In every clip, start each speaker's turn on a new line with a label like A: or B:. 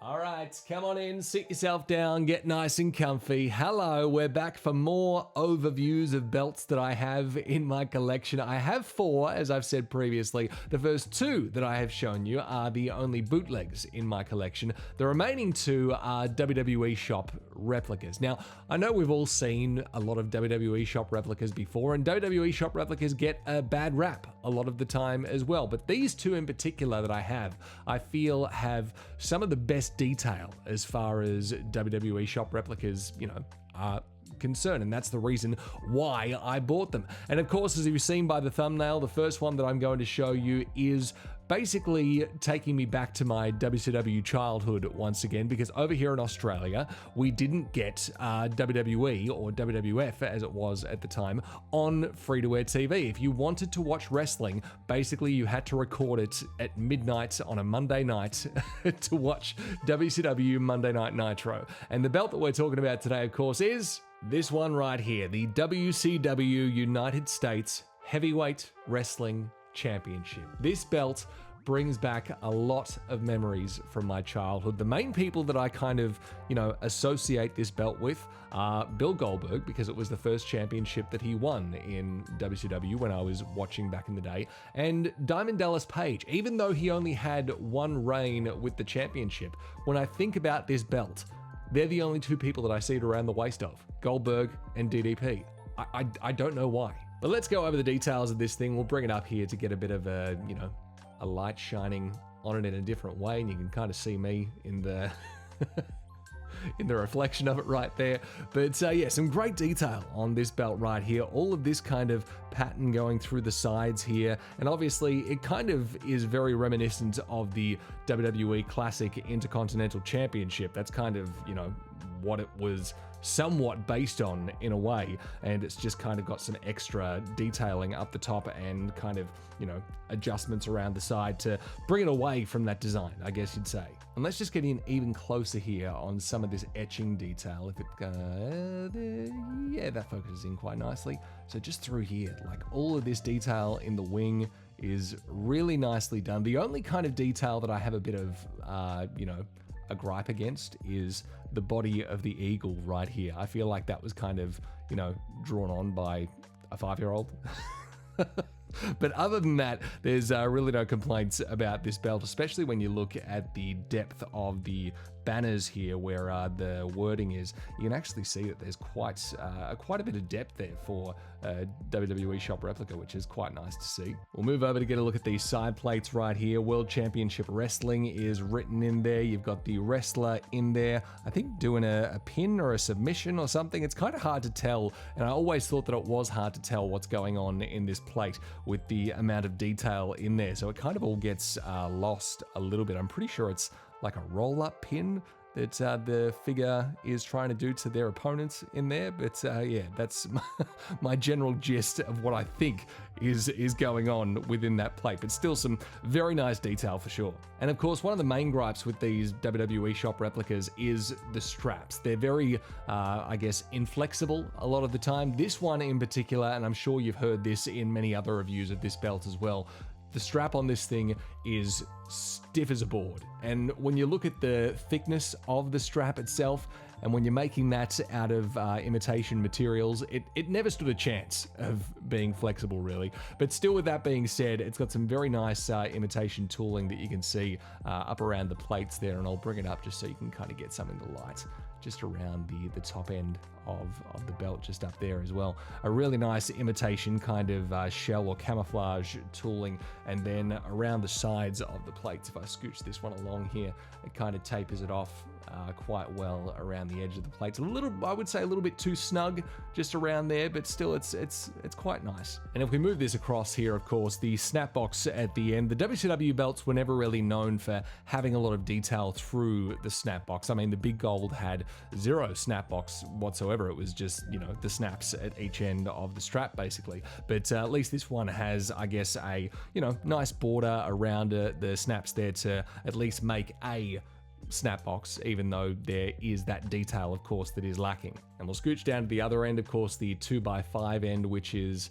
A: All right, come on in, sit yourself down, get nice and comfy. Hello, we're back for more overviews of belts that I have in my collection. I have 4, as I've said previously. The first 2 that I have shown you are the only bootlegs in my collection. The remaining 2 are WWE Shop replicas. Now, I know we've all seen a lot of WWE Shop replicas before, and WWE Shop replicas get a bad rap a lot of the time as well. But these 2 in particular that I have, I feel have some of the best detail as far as WWE Shop replicas, are concerned, and that's the reason why I bought them. And of course, as you've seen by the thumbnail, the first one that I'm going to show you is basically taking me back to my WCW childhood once again, because over here in Australia, we didn't get WWE or WWF, as it was at the time, on free-to-air TV. If you wanted to watch wrestling, basically you had to record it at midnight on a Monday night to watch WCW Monday Night Nitro. And the belt that we're talking about today, of course, is this one right here, the WCW United States Heavyweight Wrestling Championship. This belt brings back a lot of memories from my childhood. The main people that I kind of, associate this belt with are Bill Goldberg, because it was the first championship that he won in WCW when I was watching back in the day, and Diamond Dallas Page, even though he only had one reign with the championship. When I think about this belt, they're the only 2 people that I see it around the waist of, Goldberg and DDP. I don't know why. But let's go over the details of this thing. We'll bring it up here to get a bit of a light shining on it in a different way, and you can kind of see me in the in the reflection of it right there. But yeah, some great detail on this belt right here. All of this kind of pattern going through the sides here, and obviously it kind of is very reminiscent of the WWE Classic Intercontinental Championship. That's kind of, what it was somewhat based on in a way, and it's just kind of got some extra detailing up the top and kind of, adjustments around the side to bring it away from that design, I guess you'd say. And let's just get in even closer here on some of this etching detail. If it, yeah, that focuses in quite nicely. So just through here, like all of this detail in the wing is really nicely done. The only kind of detail that I have a bit of, a gripe against is the body of the eagle right here. I feel like that was kind of, drawn on by a 5-year-old. But other than that, there's really no complaints about this belt, especially when you look at the depth of the banners here where the wording is. You can actually see that there's quite a bit of depth there for WWE Shop replica, which is quite nice to see. We'll move over to get a look at these side plates right here. World Championship Wrestling is written in there. You've got the wrestler in there, I think doing a pin or a submission or something. It's kind of hard to tell, and I always thought that it was hard to tell what's going on in this plate with the amount of detail in there. So it kind of all gets lost a little bit. I'm pretty sure it's like a roll-up pin that the figure is trying to do to their opponents in there. But yeah, that's my general gist of what I think is going on within that plate. But still some very nice detail for sure. And of course, one of the main gripes with these WWE Shop replicas is the straps. They're very, I guess, inflexible a lot of the time. This one in particular, and I'm sure you've heard this in many other reviews of this belt as well, the strap on this thing is stiff as a board. And when you look at the thickness of the strap itself, and when you're making that out of imitation materials, it never stood a chance of being flexible, really. But still, with that being said, it's got some very nice imitation tooling that you can see up around the plates there, and I'll bring it up just so you can kind of get some in the light just around the top end of the belt, just up there as well. A really nice imitation kind of shell or camouflage tooling, and then around the sides of the plates, if I scooch this one along here, it kind of tapers it off quite well around the edge of the plates. A little, I would say, a little bit too snug just around there, but still it's quite nice. And if we move this across here, of course, the snap box at the end, the WCW belts were never really known for having a lot of detail through the snap box. I mean, the Big Gold had zero snap box whatsoever. It was just, the snaps at each end of the strap, basically. But at least this one has, I guess, a, nice border around the snaps there to at least make a snap box, even though there is that detail, of course, that is lacking. And we'll scooch down to the other end, of course, the 2x5 end, which is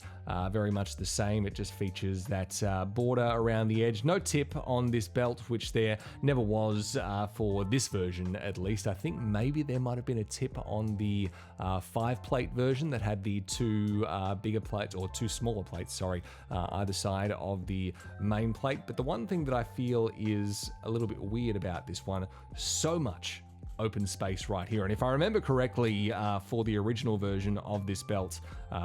A: very much the same. It just features that border around the edge. No tip on this belt, which there never was for this version, at least. I think maybe there might have been a tip on the 5-plate version that had the two bigger plates, or two smaller plates, sorry, either side of the main plate. But the one thing that I feel is a little bit weird about this one, so much open space right here. And if I remember correctly, for the original version of this belt,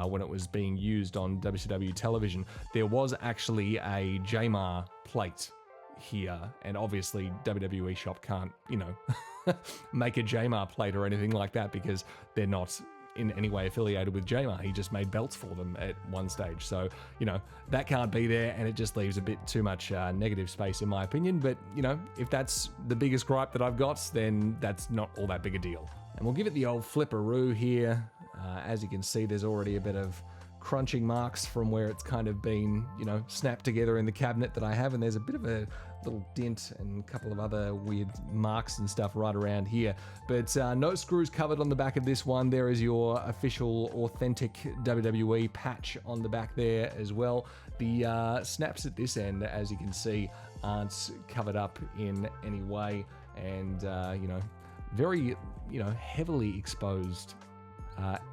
A: when it was being used on WCW television, there was actually a JMAR plate here, and obviously WWE Shop can't, make a JMAR plate or anything like that because they're not in any way affiliated with JMAR. He just made belts for them at one stage. So, that can't be there, and it just leaves a bit too much negative space in my opinion. But, if that's the biggest gripe that I've got, then that's not all that big a deal. And we'll give it the old flipperoo here. As you can see, there's already a bit of crunching marks from where it's kind of been, snapped together in the cabinet that I have, and there's a bit of a little dent and a couple of other weird marks and stuff right around here. But no screws covered on the back of this one. There is your official authentic WWE patch on the back there as well. The snaps at this end, as you can see, aren't covered up in any way, and very heavily exposed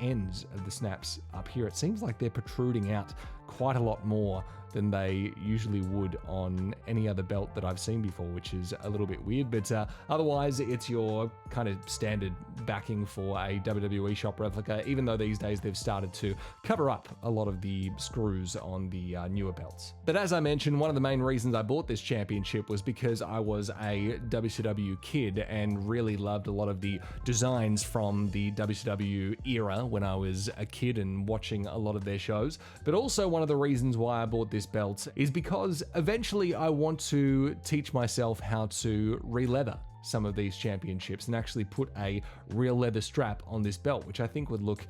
A: ends of the snaps up here. It seems like they're protruding out quite a lot more than they usually would on any other belt that I've seen before, which is a little bit weird. But otherwise, it's your kind of standard backing for a WWE Shop replica, even though these days they've started to cover up a lot of the screws on the newer belts. But as I mentioned, one of the main reasons I bought this championship was because I was a WCW kid and really loved a lot of the designs from the WCW era when I was a kid and watching a lot of their shows. But also one of the reasons why I bought this belt is because eventually I want to teach myself how to re-leather some of these championships and actually put a real leather strap on this belt, which I think would look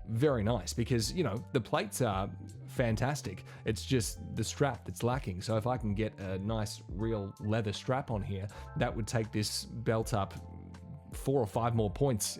A: very nice because, the plates are fantastic. It's just the strap that's lacking. So if I can get a nice real leather strap on here, that would take this belt up 4 or 5 more points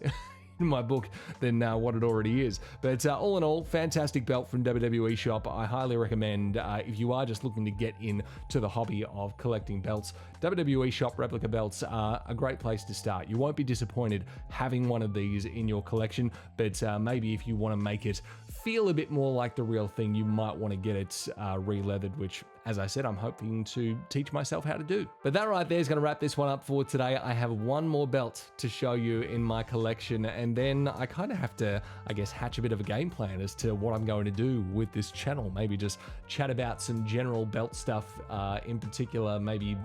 A: in my book than what it already is. But all in all, fantastic belt from WWE Shop. I highly recommend if you are just looking to get into the hobby of collecting belts, WWE Shop replica belts are a great place to start. You won't be disappointed having one of these in your collection, but maybe if you want to make it feel a bit more like the real thing, you might want to get it re-leathered, which, as I said, I'm hoping to teach myself how to do. But that right there is going to wrap this one up for today. I have one more belt to show you in my collection, and then I kind of have to, I guess, hatch a bit of a game plan as to what I'm going to do with this channel. Maybe just chat about some general belt stuff in particular, maybe,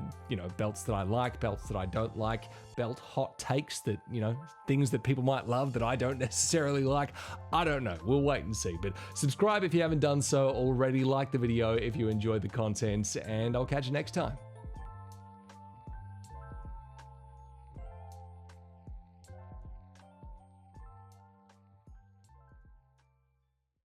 A: belts that I like, belts that I don't like, belt hot takes that, things that people might love that I don't necessarily like. I don't know. We'll wait and see. But subscribe if you haven't done so already. Like the video if you enjoyed the content, and I'll catch you next time.